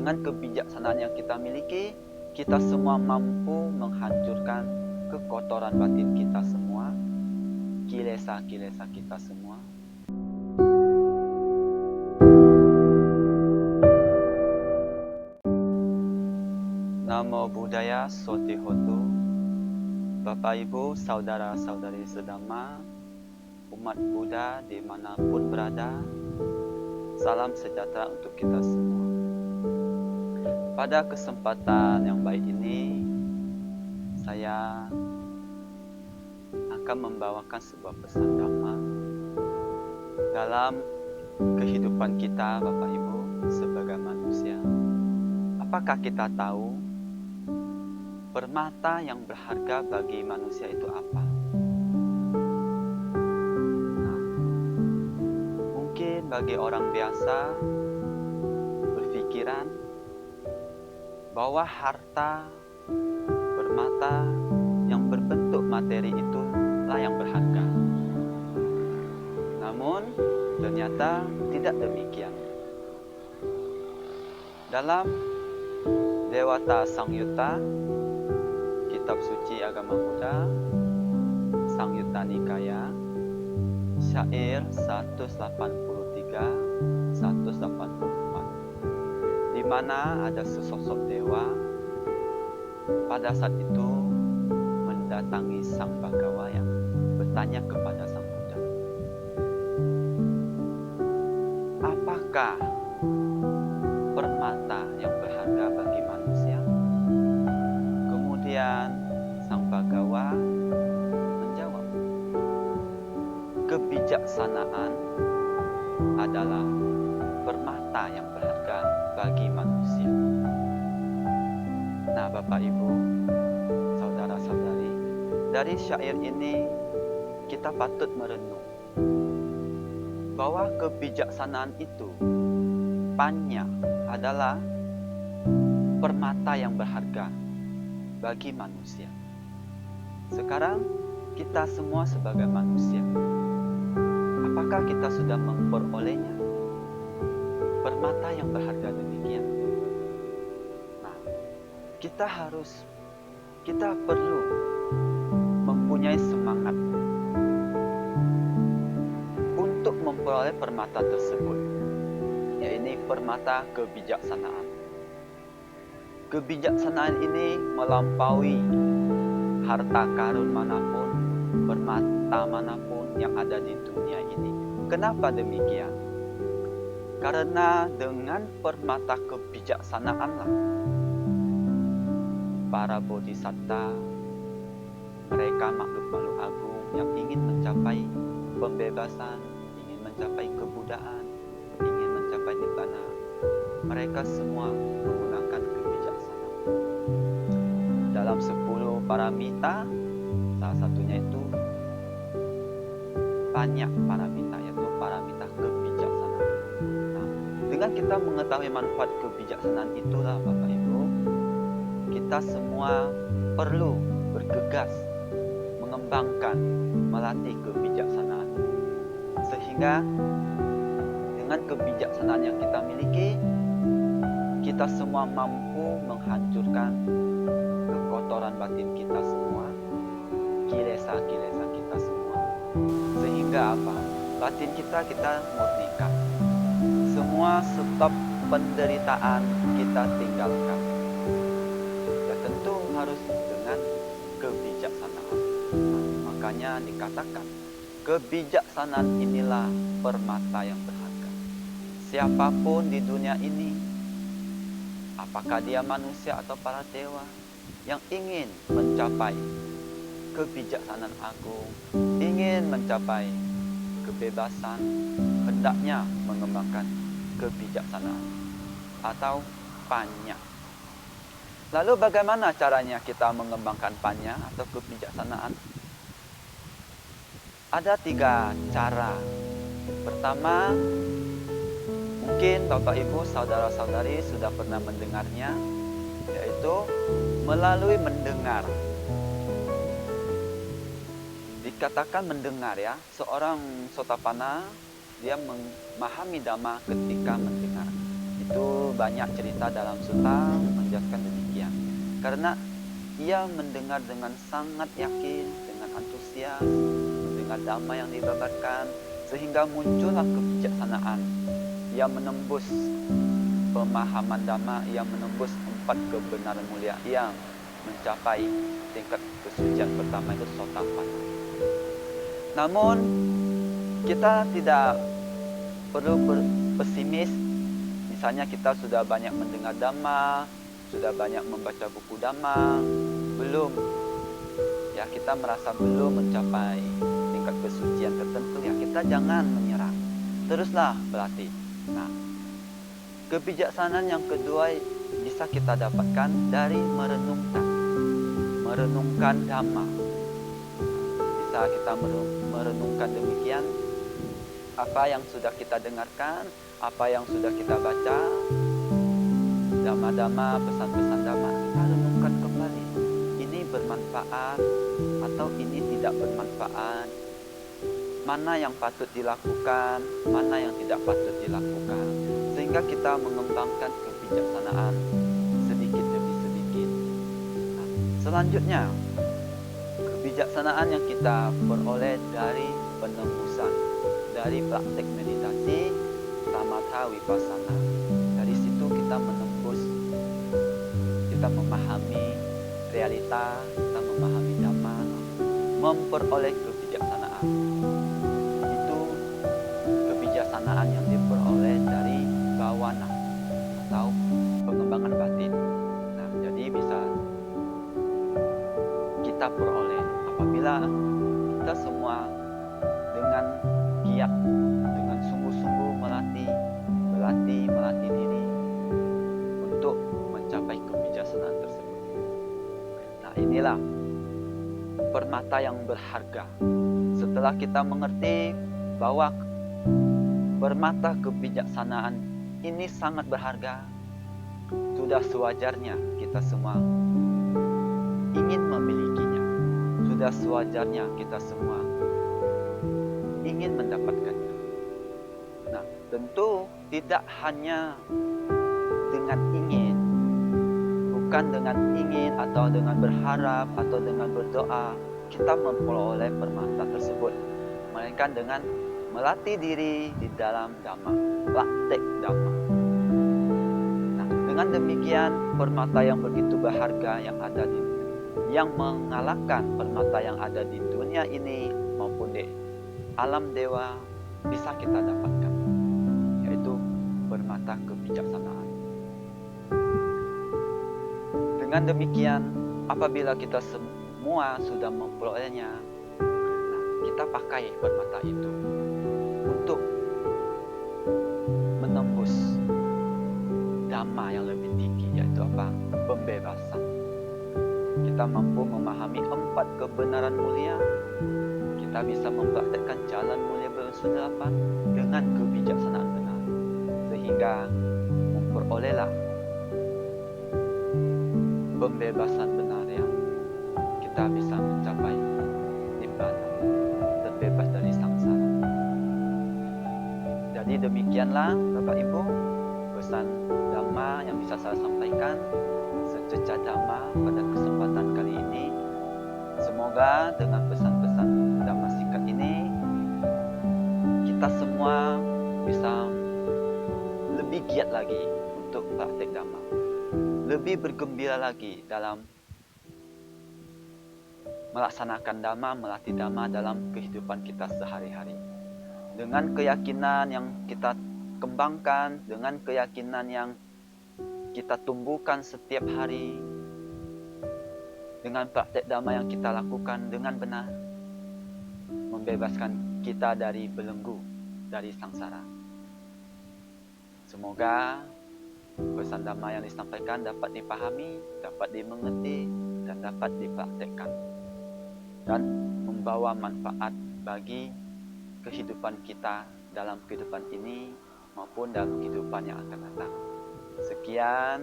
dengan kebijaksanaan yang kita miliki, kita semua mampu menghancurkan kekotoran batin kita semua, kilesa-kilesa kita semua. Namo Buddhaya Sotihotu. Bapak Ibu, saudara-saudari sedama, umat Buddha dimanapun berada, salam sejahtera untuk kita semua. Pada kesempatan yang baik ini, saya akan membawakan sebuah pesan dhamma dalam kehidupan kita, Bapak Ibu, sebagai manusia. Apakah kita tahu permata yang berharga bagi manusia itu apa? Nah, mungkin bagi orang biasa berpikiran bahwa harta permata yang berbentuk materi itulah yang berharga. Namun ternyata tidak demikian. Dalam Dewata Sangyutta, kitab suci agama Buddha, Sangyutta Nikaya, syair 183-184, di mana ada sesosok dewa pada saat itu mendatangi Sang Bhagawa yang bertanya kepada Sang Buddha, apakah permata yang berharga bagi manusia? Kemudian Sang Bhagawa menjawab, kebijaksanaan adalah permata yang berharga bagi manusia. Nah, Bapak Ibu, saudara-saudari, dari syair ini kita patut merenung bahwa kebijaksanaan itu, panya, adalah permata yang berharga bagi manusia. Sekarang kita semua sebagai manusia, apakah kita sudah memperolehnya permata yang berharga demikian? Nah, kita perlu mempunyai semangat untuk memperoleh permata tersebut, yaitu permata kebijaksanaan. Kebijaksanaan ini melampaui harta karun manapun, permata manapun yang ada di dunia ini. Kenapa demikian? Karena dengan permata kebijaksanaanlah para bodhisatta, mereka makhluk-makhluk agung yang ingin mencapai pembebasan, ingin mencapai kebudayaan, ingin mencapai nibbana, mereka semua menggunakan kebijaksanaan. Dalam 10 paramita, salah satunya itu banyak paramita, yaitu paramita kebijaksanaan. Nah, dengan kita mengetahui manfaat kebijaksanaan itulah, Bapak Ibu, kita semua perlu bergegas mengembangkan, melatih kebijaksanaan, sehingga dengan kebijaksanaan yang kita miliki, kita semua mampu menghancurkan kekotoran batin kita semua, kilesa-kilesa kita semua. Sehingga apa? Batin kita murnikan. Semua sebab penderitaan kita tinggalkan. Ya tentu harus dengan kebijaksanaan. Nah, makanya dikatakan, kebijaksanaan inilah permata yang berharga. Siapapun di dunia ini, apakah dia manusia atau para dewa, yang ingin mencapai kebijaksanaan agung, ingin mencapai kebebasan, hendaknya mengembangkan kebijaksanaan atau panya. Lalu bagaimana caranya kita mengembangkan panya atau kebijaksanaan? Ada 3 cara. Pertama, mungkin Bapak Ibu, saudara-saudari sudah pernah mendengarnya, yaitu melalui mendengar. Dikatakan mendengar, ya, seorang Sotapanna dia memahami Dhamma ketika mendengar. Itu banyak cerita dalam suta menjelaskan demikian. Karena ia mendengar dengan sangat yakin, dengan antusias, mendengar dhamma yang dibabarkan, sehingga muncullah kebijaksanaan. Ia menembus pemahaman dhamma, ia menembus 4 kebenaran mulia, ia mencapai tingkat kesucian pertama itu sotapanna. Namun kita tidak perlu pesimis. Misalnya kita sudah banyak mendengar dhamma, sudah banyak membaca buku dhamma, belum, ya kita merasa belum mencapai tingkat kesucian tertentu, ya kita jangan menyerah, teruslah berlatih. Nah, kebijaksanaan yang kedua bisa kita dapatkan dari merenungkan dhamma. Bisa kita merenungkan demikian, apa yang sudah kita dengarkan, apa yang sudah kita baca, dhamma-dhamma, pesan-pesan dhamma, kita renungkan kembali. Ini bermanfaat atau ini tidak bermanfaat? Mana yang patut dilakukan, mana yang tidak patut dilakukan, sehingga kita mengembangkan kebijaksanaan sedikit demi sedikit. Nah, selanjutnya, kebijaksanaan yang kita peroleh dari penembusan, dari praktek meditasi, samatha vipassana. Dari situ kita menembus, kita memahami realita, kita memahami dhamma, memperoleh kebijaksanaan. Itu kebijaksanaan yang diperoleh dari bawana atau pengembangan batin. Nah, jadi bisa kita peroleh apabila kita semua dengan giat, dengan sungguh-sungguh melatih diri untuk mencapai kebijaksanaan tersebut. Nah, inilah permata yang berharga. Setelah kita mengerti bahwa permata kebijaksanaan ini sangat berharga, sudah sewajarnya kita semua ingin memilikinya. Sudah sewajarnya kita semua ingin mendapatkannya. Nah, tentu tidak hanya dengan ingin, bukan dengan ingin atau dengan berharap atau dengan berdoa kita memperoleh permata tersebut, melainkan dengan melatih diri di dalam dhamma, praktek dhamma. Nah, dengan demikian permata yang begitu berharga yang mengalahkan permata yang ada di dunia ini maupun di alam dewa bisa kita dapatkan, yaitu permata kebijaksanaan. Dengan demikian, apabila kita semua sudah memperolehnya, nah, kita pakai permata itu untuk menembus dhamma yang lebih tinggi, yaitu apa? Pembebasan. Kita mampu memahami 4 kebenaran mulia. Kita bisa mempraktekkan jalan mulia berunsur 8 dengan kebijaksanaan benar, sehingga memperolehlah pembebasan benar yang kita bisa mencapai nibbana, terbebas dari samsara. Jadi demikianlah Bapak Ibu pesan dhamma yang bisa saya sampaikan, secerca dhamma pada kesempatan kali ini. Semoga dengan pesan-pesan dhamma singkat ini kita semua bisa lebih giat lagi untuk praktek dhamma, lebih bergembira lagi dalam melaksanakan dhamma, melatih dhamma dalam kehidupan kita sehari-hari. Dengan keyakinan yang kita kembangkan, dengan keyakinan yang kita tumbuhkan setiap hari, dengan praktek dhamma yang kita lakukan dengan benar, membebaskan kita dari belenggu, dari sangsara. Semoga pesan dhamma yang disampaikan dapat dipahami, dapat dimengerti, dan dapat dipraktekkan, dan membawa manfaat bagi kehidupan kita dalam kehidupan ini maupun dalam kehidupan yang akan datang. Sekian,